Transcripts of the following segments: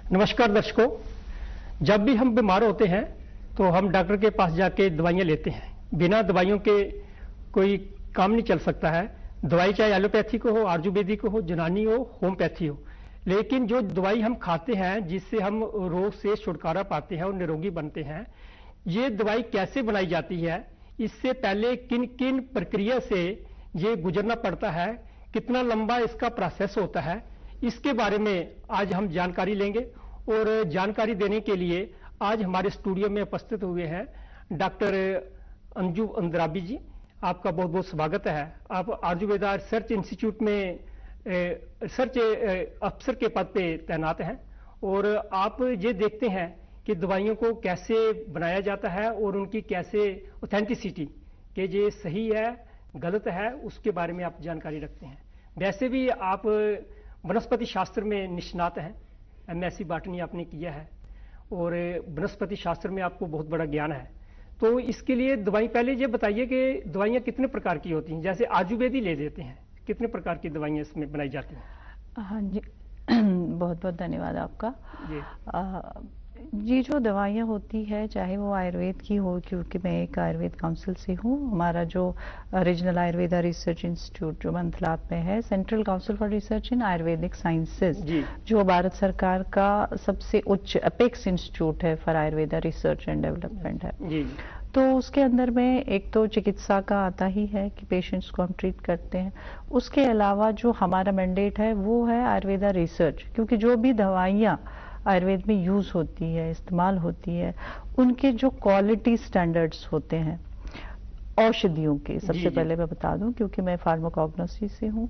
नमस्कार दर्शकों, जब भी हम बीमार होते हैं तो हम डॉक्टर के पास जाके दवाइयाँ लेते हैं। बिना दवाइयों के कोई काम नहीं चल सकता है। दवाई चाहे एलोपैथी को हो, आयुर्वेदिक को हो, यूनानी हो, होम्योपैथी हो, लेकिन जो दवाई हम खाते हैं जिससे हम रोग से छुटकारा पाते हैं और निरोगी बनते हैं, ये दवाई कैसे बनाई जाती है, इससे पहले किन किन प्रक्रिया से ये गुजरना पड़ता है, कितना लंबा इसका प्रोसेस होता है, इसके बारे में आज हम जानकारी लेंगे। और जानकारी देने के लिए आज हमारे स्टूडियो में उपस्थित हुए हैं डॉक्टर अंजू अंद्राबी जी। आपका बहुत बहुत स्वागत है। आप आयुर्वेदा रिसर्च इंस्टीट्यूट में रिसर्च अफसर के पद पे तैनात हैं और आप ये देखते हैं कि दवाइयों को कैसे बनाया जाता है और उनकी कैसे ऑथेंटिसिटी, कि ये सही है गलत है, उसके बारे में आप जानकारी रखते हैं। वैसे भी आप वनस्पति शास्त्र में निष्णात हैं, एमएससी बॉटनी आपने किया है और वनस्पति शास्त्र में आपको बहुत बड़ा ज्ञान है। तो इसके लिए दवाई, पहले ये बताइए कि दवाइयाँ कितने प्रकार की होती हैं। जैसे आयुर्वेदी ले लेते हैं, कितने प्रकार की दवाइयाँ इसमें बनाई जाती हैं? हाँ जी, बहुत बहुत धन्यवाद आपका ये जो दवाइयाँ होती है, चाहे वो आयुर्वेद की हो, क्योंकि मैं एक आयुर्वेद काउंसिल से हूँ। हमारा जो रीजनल आयुर्वेदा रिसर्च इंस्टीट्यूट जो मंथलाप में है, central council for research in Ayurvedic sciences, जो भारत सरकार का सबसे उच्च अपेक्स इंस्टीट्यूट है for Ayurveda research and development है। तो उसके अंदर में एक तो चिकित्सा का आता ही है कि पेशेंट्स को हम ट्रीट करते हैं। उसके अलावा जो हमारा मैंडेट है वो है आयुर्वेदा रिसर्च, क्योंकि जो भी दवाइयाँ आयुर्वेद में यूज होती है, इस्तेमाल होती है, उनके जो क्वालिटी स्टैंडर्ड्स होते हैं औषधियों के, सबसे पहले मैं बता दूं क्योंकि मैं फार्माकोग्नोसी से हूं,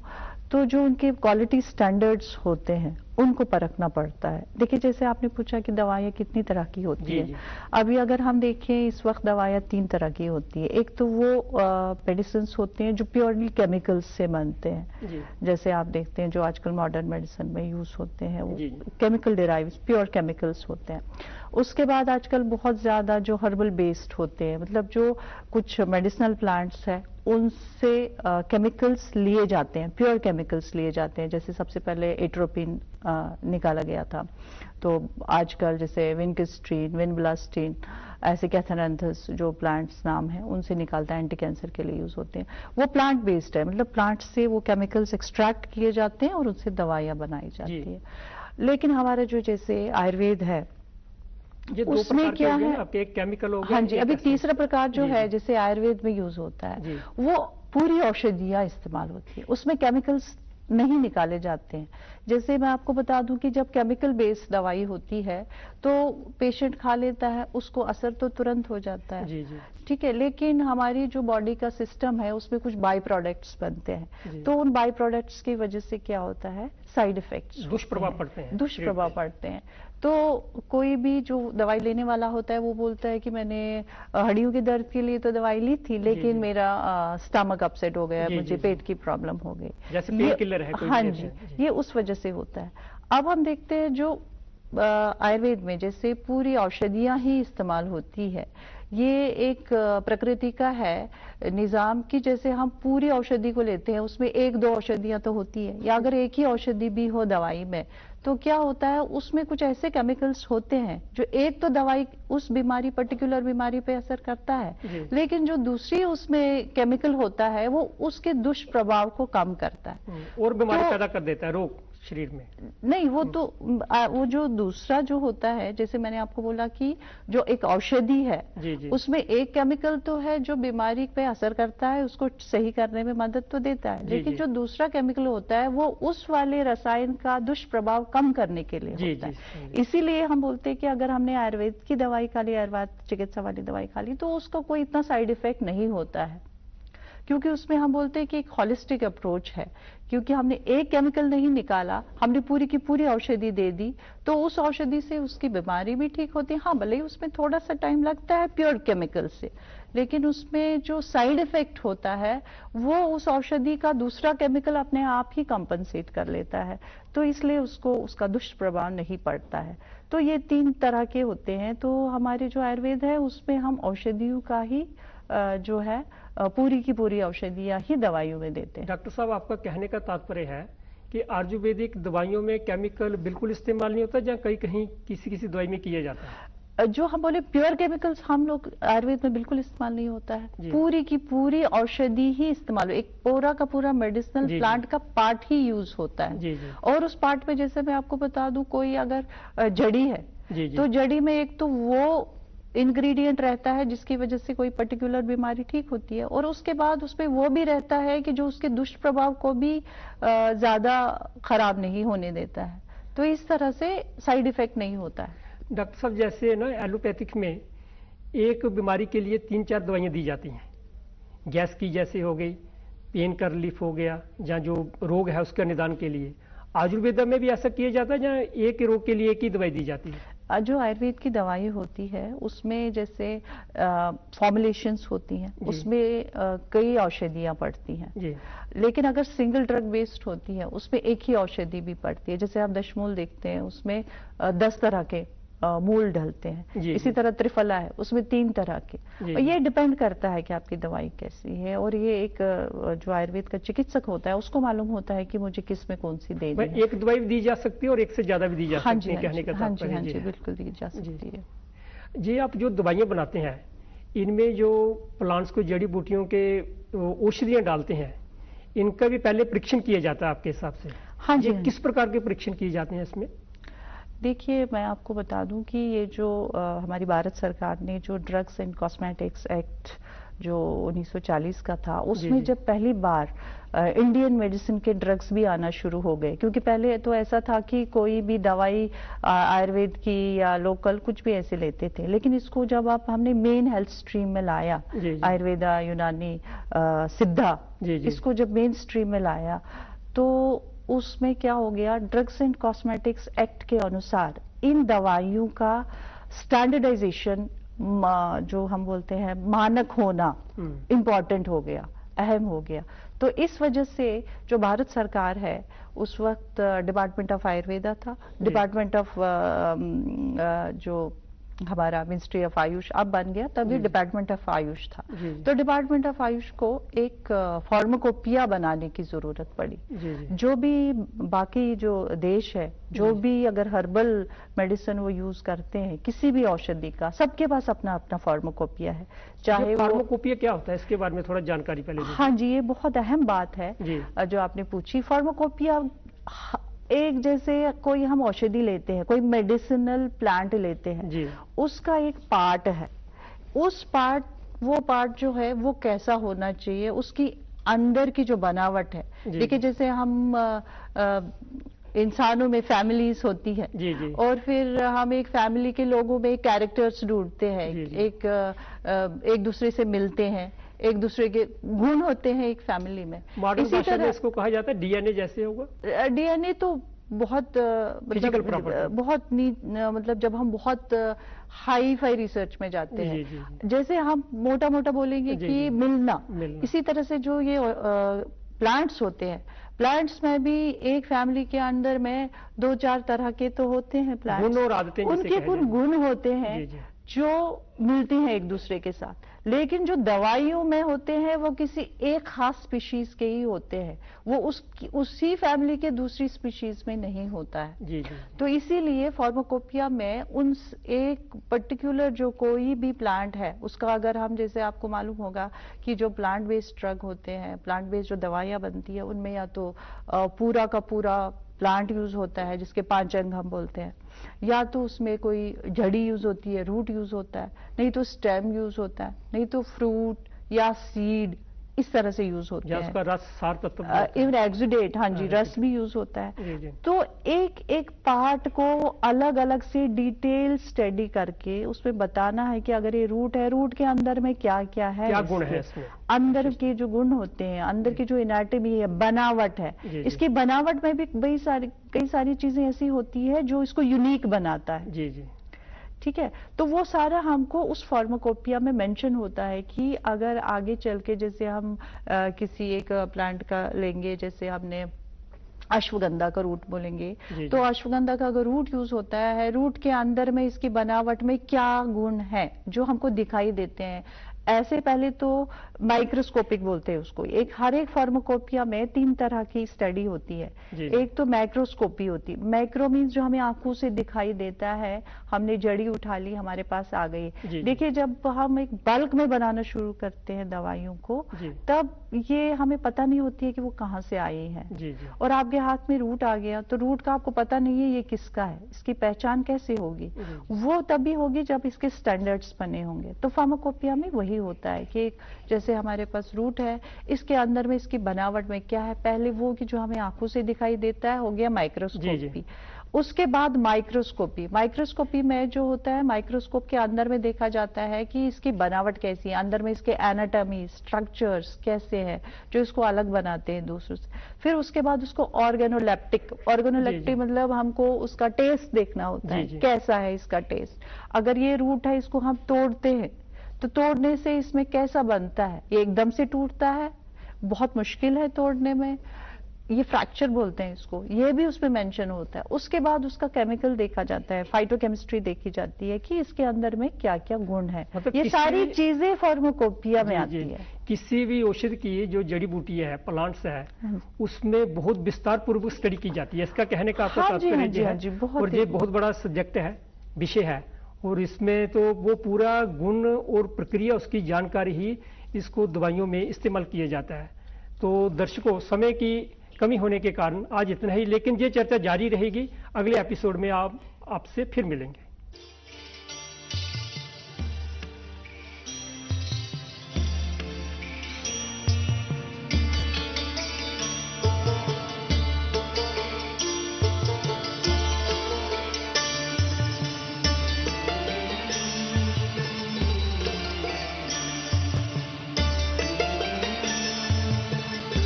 तो जो उनके क्वालिटी स्टैंडर्ड्स होते हैं उनको परखना पड़ता है। देखिए, जैसे आपने पूछा कि दवाइयाँ कितनी तरह की होती है। अभी अगर हम देखें, इस वक्त दवाइयाँ 3 तरह की होती है। एक तो वो मेडिसिन होते हैं जो प्योरली केमिकल्स से बनते हैं, जैसे आप देखते हैं जो आजकल मॉडर्न मेडिसिन में यूज होते हैं वो केमिकल डिराइव्स, प्योर केमिकल्स होते हैं। उसके बाद आजकल बहुत ज्यादा जो हर्बल बेस्ड होते हैं, मतलब जो कुछ मेडिसिनल प्लांट्स है उनसे केमिकल्स लिए जाते हैं, प्योर केमिकल्स लिए जाते हैं। जैसे सबसे पहले एट्रोपिन निकाला गया था, तो आजकल जैसे विनकिस्ट्रीन, विनब्लास्टीन, ऐसे कैथेरेंथस जो प्लांट्स नाम है उनसे निकालता है, एंटी कैंसर के लिए यूज होते हैं। वो प्लांट बेस्ड है, मतलब प्लांट से वो केमिकल्स एक्सट्रैक्ट किए जाते हैं और उनसे दवाइयाँ बनाई जाती है। लेकिन हमारा जो जैसे आयुर्वेद है, ये उसमें क्या है, एक केमिकल हो गया। हाँ जी, अभी तीसरा प्रकार जो है जैसे आयुर्वेद में यूज होता है, वो पूरी औषधियाँ इस्तेमाल होती है, उसमें केमिकल्स नहीं निकाले जाते हैं। जैसे मैं आपको बता दूं कि जब केमिकल बेस्ड दवाई होती है तो पेशेंट खा लेता है, उसको असर तो तुरंत हो जाता है, ठीक है, लेकिन हमारी जो बॉडी का सिस्टम है उसमें कुछ बाई प्रोडक्ट्स बनते हैं, तो उन बाई प्रोडक्ट्स की वजह से क्या होता है, साइड इफेक्ट्स, दुष्प्रभाव पड़ते हैं, दुष्प्रभाव पड़ते हैं। तो कोई भी जो दवाई लेने वाला होता है वो बोलता है कि मैंने हड्डियों के दर्द के लिए तो दवाई ली थी, लेकिन मेरा स्टमक अपसेट हो गया, मुझे पेट की प्रॉब्लम हो गई, जैसे पेन किलर है कोई। हाँ जी, ये उस वजह से होता है। अब हम देखते हैं जो आयुर्वेद में जैसे पूरी औषधियां ही इस्तेमाल होती है, ये एक प्रकृति का है निजाम की, जैसे हम पूरी औषधि को लेते हैं उसमें 1-2 औषधियां तो होती है, या अगर एक ही औषधि भी हो दवाई में तो क्या होता है, उसमें कुछ ऐसे केमिकल्स होते हैं जो एक तो दवाई उस बीमारी, पर्टिकुलर बीमारी पे असर करता है, लेकिन जो दूसरी उसमें केमिकल होता है वो उसके दुष्प्रभाव को कम करता है और बीमारी पैदा कर देता है, रोग शरीर में। नहीं, वो तो वो जो दूसरा जो होता है, जैसे मैंने आपको बोला कि जो एक औषधि है उसमें एक केमिकल तो है जो बीमारी पे असर करता है, उसको सही करने में मदद तो देता है, लेकिन जो दूसरा केमिकल होता है वो उस वाले रसायन का दुष्प्रभाव कम करने के लिए होता है। इसीलिए हम बोलते हैं कि अगर हमने आयुर्वेद की दवाई खा ली, आयुर्वेद चिकित्सा वाली दवाई खा ली, तो उसका कोई इतना साइड इफेक्ट नहीं होता है, क्योंकि उसमें हम बोलते हैं कि एक हॉलिस्टिक अप्रोच है, क्योंकि हमने एक केमिकल नहीं निकाला, हमने पूरी की पूरी औषधि दे दी, तो उस औषधि से उसकी बीमारी भी ठीक होती है। हाँ, भले ही उसमें थोड़ा सा टाइम लगता है प्योर केमिकल से, लेकिन उसमें जो साइड इफेक्ट होता है वो उस औषधि का दूसरा केमिकल अपने आप ही कंपनसेट कर लेता है, तो इसलिए उसको उसका दुष्प्रभाव नहीं पड़ता है। तो ये 3 तरह के होते हैं। तो हमारे जो आयुर्वेद है उसमें हम औषधियों का ही जो है पूरी की पूरी औषधियां ही दवाइयों में देते हैं। डॉक्टर साहब, आपका कहने का तात्पर्य है कि कि आयुर्वेदिक दवाइयों में केमिकल बिल्कुल इस्तेमाल नहीं होता, या कहीं कहीं किसी किसी दवाई में किया जाता है? जो हम बोले प्योर केमिकल्स हम लोग आयुर्वेद में बिल्कुल इस्तेमाल नहीं होता है। पूरी की पूरी औषधि ही इस्तेमाल, एक पूरा का पूरा मेडिसिनल प्लांट का पार्ट ही यूज होता है। जी जी। और उस पार्ट में जैसे मैं आपको बता दूं, कोई अगर जड़ी है जी जी। तो जड़ी में एक तो वो इंग्रेडिएंट रहता है जिसकी वजह से कोई पर्टिकुलर बीमारी ठीक होती है, और उसके बाद उसमें वो भी रहता है कि जो उसके दुष्प्रभाव को भी ज्यादा खराब नहीं होने देता है। तो इस तरह से साइड इफेक्ट नहीं होता है। डॉक्टर साहब, जैसे ना एलोपैथिक में एक बीमारी के लिए 3-4 दवाइयाँ दी जाती हैं। गैस की जैसे हो गई, पेन का रिलीफ हो गया, या जो रोग है उसका निदान के लिए। आयुर्वेद में भी ऐसा किया जाता है जहाँ एक रोग के लिए एक ही दवाई दी जाती है? जो आयुर्वेद की दवाई होती है उसमें जैसे फॉर्मुलेशंस होती हैं, उसमें कई औषधियां पड़ती हैं जी। लेकिन अगर सिंगल ड्रग बेस्ड होती है उसमें एक ही औषधि भी पड़ती है। जैसे आप दशमूल देखते हैं, उसमें 10 तरह के मूल ढलते हैं। इसी तरह त्रिफला है, उसमें 3 तरह के। और ये डिपेंड करता है कि आपकी दवाई कैसी है, और ये एक जो आयुर्वेद का चिकित्सक होता है उसको मालूम होता है कि मुझे किस में कौन सी देनी है। एक दवाई दी जा सकती है और एक से ज्यादा भी दी जा सकती है, कहने का तात्पर्य? हाँ जी, बिल्कुल दी जा सकती है जी। आप जो दवाइयाँ बनाते हैं, इनमें जो प्लांट्स को जड़ी बूटियों के औषधियाँ डालते हैं, इनका भी पहले परीक्षण किया जाता है आपके हिसाब से? हाँ जी। किस प्रकार के परीक्षण किए जाते हैं इसमें? देखिए, मैं आपको बता दूं कि ये जो हमारी भारत सरकार ने जो ड्रग्स एंड कॉस्मेटिक्स एक्ट जो 1940 का था, उसमें जब पहली बार इंडियन मेडिसिन के ड्रग्स भी आना शुरू हो गए, क्योंकि पहले तो ऐसा था कि कोई भी दवाई आयुर्वेद की या लोकल कुछ भी ऐसे लेते थे। लेकिन इसको जब हमने मेन हेल्थ स्ट्रीम में लाया, आयुर्वेदा, यूनानी, सिद्धा, इसको जब मेन स्ट्रीम में लाया, तो उसमें क्या हो गया, ड्रग्स एंड कॉस्मेटिक्स एक्ट के अनुसार इन दवाइयों का स्टैंडर्डाइजेशन, जो हम बोलते हैं मानक होना, इम्पोर्टेंट हो गया, अहम हो गया। तो इस वजह से जो भारत सरकार है, उस वक्त डिपार्टमेंट ऑफ आयुर्वेदा था, डिपार्टमेंट ऑफ जो हमारा मिनिस्ट्री ऑफ आयुष अब बन गया, तभी डिपार्टमेंट ऑफ आयुष था। तो डिपार्टमेंट ऑफ आयुष को एक फार्माकोपिया बनाने की जरूरत पड़ी। जो भी बाकी जो देश है, जो भी अगर हर्बल मेडिसिन वो यूज करते हैं, किसी भी औषधि का, सबके पास अपना अपना फार्माकोपिया है। चाहे फार्माकोपिया क्या होता है, इसके बारे में थोड़ा जानकारी पहले? हाँ जी, ये बहुत अहम बात है जो आपने पूछी। फार्माकोपिया एक, जैसे कोई हम औषधि लेते हैं, कोई मेडिसिनल प्लांट लेते हैं, उसका एक पार्ट है। वो पार्ट जो है वो कैसा होना चाहिए, उसकी अंदर की जो बनावट है। देखिए, जैसे हम इंसानों में फैमिलीज होती है, और फिर हम एक फैमिली के लोगों में कैरेक्टर्स ढूंढते हैं, एक दूसरे से मिलते हैं, एक दूसरे के गुण होते हैं एक फैमिली में। मॉडर्न भाषा में इसको कहा जाता है डीएनए जैसे होगा। डीएनए तो बहुत मतलब जब हम बहुत हाई फाई रिसर्च में जाते हैं, जैसे हम मोटा मोटा बोलेंगे कि मिलना, इसी तरह से जो ये प्लांट्स होते हैं, प्लांट्स में भी एक फैमिली के अंदर में 2-4 तरह के तो होते हैं प्लांट्स, उनके कुछ गुण होते हैं जो मिलते हैं एक दूसरे के साथ। लेकिन जो दवाइयों में होते हैं वो किसी एक खास स्पीशीज के ही होते हैं, वो उसी फैमिली के दूसरी स्पीशीज में नहीं होता है। तो इसीलिए फार्माकोपिया में उन एक पर्टिकुलर जो कोई भी प्लांट है, उसका अगर हम, जैसे आपको मालूम होगा कि जो प्लांट बेस्ड ड्रग होते हैं, प्लांट बेस्ड जो दवाइयां बनती है, उनमें या तो पूरा का पूरा प्लांट यूज होता है जिसके 5 अंग हम बोलते हैं, या तो उसमें कोई जड़ी यूज होती है, रूट यूज होता है, नहीं तो स्टेम यूज होता है, नहीं तो फ्रूट या सीड, इस तरह से यूज होते हैं। उसका रस, सार तत्व, इवन एक्सुडेट, हाँ जी, रस भी यूज होता है। तो एक एक पार्ट को अलग अलग से डिटेल स्टडी करके उसमें बताना है कि अगर ये रूट है, रूट के अंदर में क्या क्या है, क्या गुण है इसमें, अंदर के जो गुण होते हैं, अंदर की जो एनाटॉमी है, बनावट है, इसकी बनावट में भी कई सारी चीजें ऐसी होती है जो इसको यूनिक बनाता है। ठीक है, तो वो सारा हमको उस फार्माकोपिया में मेंशन होता है कि अगर आगे चल के, जैसे हम किसी एक प्लांट का लेंगे, जैसे हमने अश्वगंधा का रूट बोलेंगे, तो अश्वगंधा का अगर रूट यूज होता है, रूट के अंदर में इसकी बनावट में क्या गुण है जो हमको दिखाई देते हैं, ऐसे पहले तो माइक्रोस्कोपिक बोलते हैं उसको। हर एक फार्माकोपिया में 3 तरह की स्टडी होती है। एक तो मैक्रोस्कोपी होती है। मैक्रो मीन्स जो हमें आंखों से दिखाई देता है, हमने जड़ी उठा ली, हमारे पास आ गई। देखिए, जब हम एक बल्क में बनाना शुरू करते हैं दवाइयों को, तब ये हमें पता नहीं होती है कि वो कहाँ से आई है। और आपके हाथ में रूट आ गया तो रूट का आपको पता नहीं है ये किसका है, इसकी पहचान कैसे होगी? वो तभी होगी जब इसके स्टैंडर्ड्स बने होंगे। तो फार्माकोपिया में वही होता है कि जैसे हमारे पास रूट है, इसके अंदर में इसकी बनावट में क्या है, पहले वो कि जो हमें आंखों से दिखाई देता है हो गया माइक्रोस्कोपी। उसके बाद माइक्रोस्कोपी। माइक्रोस्कोपी में जो होता है, माइक्रोस्कोप के अंदर में देखा जाता है कि इसकी बनावट कैसी है, अंदर में इसके एनाटॉमी, स्ट्रक्चर्स कैसे हैं जो इसको अलग बनाते हैं दूसरों से। फिर उसके बाद उसको ऑर्गेनोलेप्टिक मतलब हमको उसका टेस्ट देखना होता है, कैसा है इसका टेस्ट। अगर ये रूट है, इसको हम तोड़ते हैं तो तोड़ने से इसमें कैसा बनता है, ये एकदम से टूटता है, बहुत मुश्किल है तोड़ने में, ये फ्रैक्चर बोलते हैं इसको, ये भी उसमें मेंशन होता है। उसके बाद उसका केमिकल देखा जाता है, फाइटोकेमिस्ट्री देखी जाती है कि इसके अंदर में क्या क्या गुण है। मतलब ये सारी चीजें फार्माकोपिया में आती है। किसी भी औषधि की जो जड़ी बूटी है, प्लांट्स है, उसमें बहुत विस्तार पूर्वक स्टडी की जाती है। इसका कहने का आपका तात्पर्य है। और ये बहुत बड़ा सब्जेक्ट है, विषय है, और इसमें तो वो पूरा गुण और प्रक्रिया, उसकी जानकारी ही इसको दवाइयों में इस्तेमाल किया जाता है। तो दर्शकों, समय की कमी होने के कारण आज इतना ही, लेकिन ये चर्चा जारी रहेगी। अगले एपिसोड में आपसे फिर मिलेंगे।